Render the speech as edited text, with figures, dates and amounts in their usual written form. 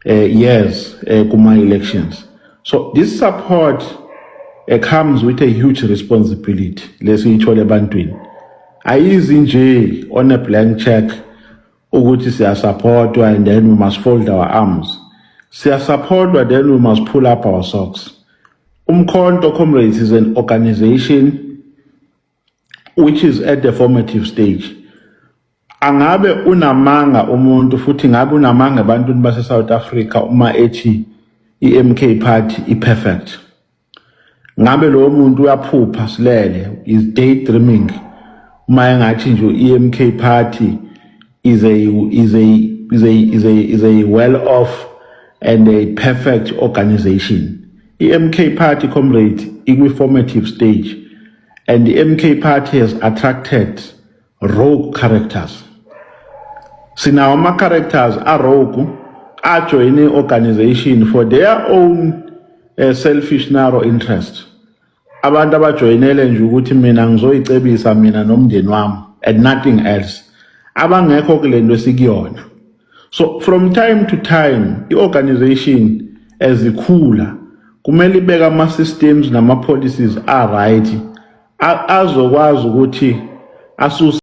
years kuma elections. So this support comes with a huge responsibility. Lesiyithole ebantwini. Ayizi nje on a blank check ukuthi siyasupportwa and then we must fold our arms. Siyasupportwa, then we must pull up our socks. Umkhonto Comrades is an organization which is at the formative stage. Angabe unamanga umuntu futhi ngabe unamanga abantu base South Africa uma ethi iMK party iperfect. Ngabe lo muntu uyaphupha silele, is daydreaming. Uma engathi nje iMK party is a well off and a perfect organization. iMK party, comrade, in formative stage, and the MK party has attracted rogue characters. Sinawama characters are rogue, are joining organization for their own selfish narrow interest. Abantu abajoyinele nje ukuthi mina ngizoyicebisa mina nomndeni wami and nothing else. Abangekho kulento esikuyona. So from time to time, i-organization ezikhula kumele ibeke ama systems nama policies are right azokwazi ukuthi asuse